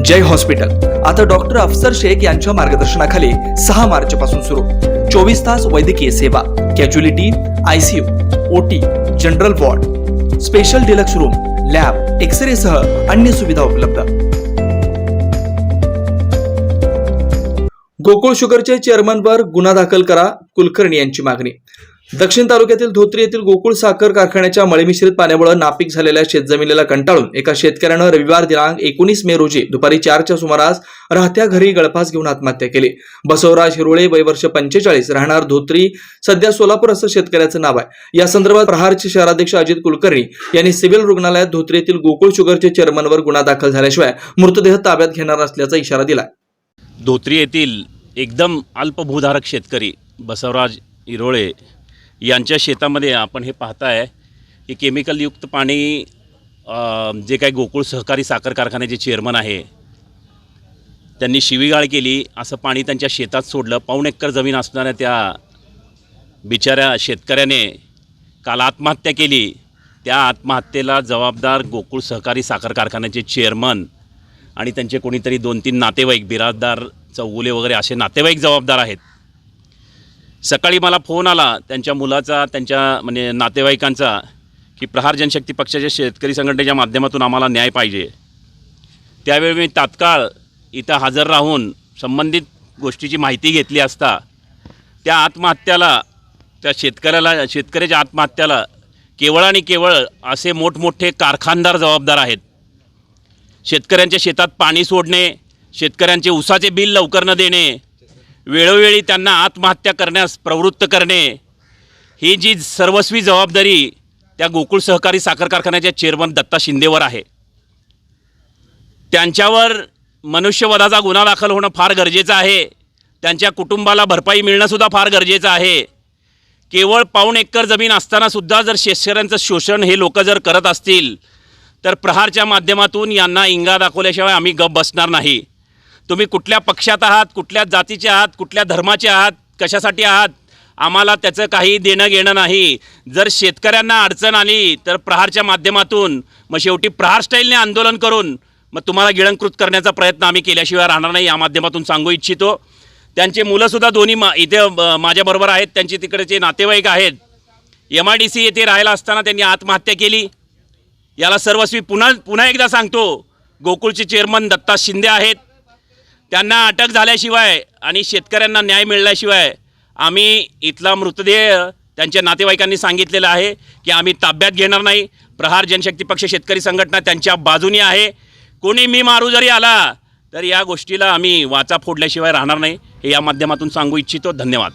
जय hospital आता doctor अफसर शेख यांच्या मार्गदर्शनाखाली 6 मार्च पासून सुरू 24 तास वैद्यकीय सेवा, casualty, ICU, OT, general ward, special deluxe room, lab, x-ray सह अन्य सुविधा उपलब्ध। गोकुळ शुगरचे चेअरमनवर गुन्हा दाखल करा, कुलकर्णी यांची मागणी। दक्षिण तालुक्यातील धोत्री येथील गोकुळ साखर कारखान्याच्या मळीमिश्रित पाण्यामुळे नापीक झालेल्या शेतजमिनीला कंटाळून एका शेतकऱ्यानं रविवार दिनांक 19 मे रोजी दुपारी 4च्या सुमारास राहत्या घरी गळफास घेऊन आत्महत्या केली। बसवराज हिरोळे, वय वर्ष 45, राहणार धोत्री, सध्या सोलापूर असं शेतकऱ्याचं नाव आहे। या संदर्भात प्रहारचे शहराध्यक्ष अजित कुलकर्णी यांनी सिव्हिल रुग्णालयात धोत्री येथील गोकुळ शुगरचे चेअरमनवर गुन्हा दाखल झाल्याशिवाय मृतदेह ताब्यात घेणार असल्याचा इशारा दिला। धोत्री येथील एकदम अल्पभूधारक शेतकरी बसवराज हिरोळे यांच्या शेतामध्ये आपण हे पाहताय की केमिकलयुक्त पाणी जे काही गोकुळ सहकारी साखर कारखान्याचे चेअरमन आहे त्यांनी शिवीगाळ केली, असं पाणी त्यांच्या शेतात सोडलं। पाऊण एकर जमीन असणाऱ्या त्या बिचाऱ्या शेतकऱ्याने काल आत्महत्या केली। त्या आत्महत्येला जबाबदार गोकुळ सहकारी साखर कारखान्याचे चेअरमन आणि त्यांचे कोणीतरी 2-3 नातेवाईक, बिराददार, चौगुले वगैरे असे नातेवाईक जबाबदार आहेत। सकाळी मला फोन आला त्यांच्या मुलाचा, त्यांच्या म्हणजे नातेवाईकांचा, की प्रहार जनशक्ती पक्षाच्या शेतकरी संघटनेच्या माध्यमातून आम्हाला न्याय पाहिजे। त्यावेळी मी तात्काळ इथं हजर राहून संबंधित गोष्टीची माहिती घेतली असता त्या आत्महत्याला, त्या शेतकऱ्याच्या आत्महत्याला केवळ आणि केवळ असे मोठमोठे कारखानदार जबाबदार आहेत। शेतकऱ्यांच्या शेतात पाणी सोडणे, शेतकऱ्यांचे ऊसाचे बिल लवकर न देणे, वेळोवेळी त्यांना आत्महत्या करण्यास प्रवृत्त करणे, ही जी सर्वस्वी जबाबदारी त्या गोकुळ सहकारी साखर कारखान्याच्या चेअरमन दत्ता शिंदेवर आहे। त्यांच्यावर मनुष्यवधाचा गुन्हा दाखल होणं फार गरजेचं आहे। त्यांच्या कुटुंबाला भरपाई मिळणंसुद्धा फार गरजेचं आहे। केवळ पाऊण एकर जमीन असतानासुद्धा जर शेतकऱ्यांचं शोषण हे लोक जर करत असतील तर प्रहारच्या माध्यमातून यांना इंगा दाखवल्याशिवाय आम्ही गप बसणार नाही। तुम्ही कुठल्या पक्षात आहात, कुठल्या जातीचे आहात, कुठल्या धर्माचे आहात, कशासाठी आहात, आम्हाला त्याचं काही देणं घेणं नाही। जर शेतकऱ्यांना अडचण आली तर प्रहारच्या माध्यमातून मग शेवटी प्रहार स्टाईलने आंदोलन करून मग तुम्हाला गिळंकृत करण्याचा प्रयत्न आम्ही केल्याशिवाय राहणार नाही, या माध्यमातून सांगू इच्छितो। त्यांचे मुलंसुद्धा दोन्ही इथे माझ्याबरोबर आहेत, त्यांचे तिकडचे नातेवाईक आहेत। MIDC येथे राहायला असताना त्यांनी आत्महत्या केली। याला सर्वस्वी पुन्हा एकदा सांगतो, गोकुळचे चेअरमन दत्ता शिंदे आहेत। त्यांना अटक झाल्याशिवाय आणि शेतकऱ्यांना न्याय मिळाल्याशिवाय आम्ही इथला मृतदेह, त्यांच्या नातेवाईकांनी सांगितलेलं आहे की आम्ही ताब्यात घेणार नाही। प्रहार जनशक्ती पक्ष शेतकरी संघटना त्यांच्या बाजूनी आहे। कोणी मी मारू जरी आला तर या गोष्टीला आम्ही वाचा फोडल्याशिवाय राहणार नाही, हे या माध्यमातून सांगू इच्छितो। धन्यवाद।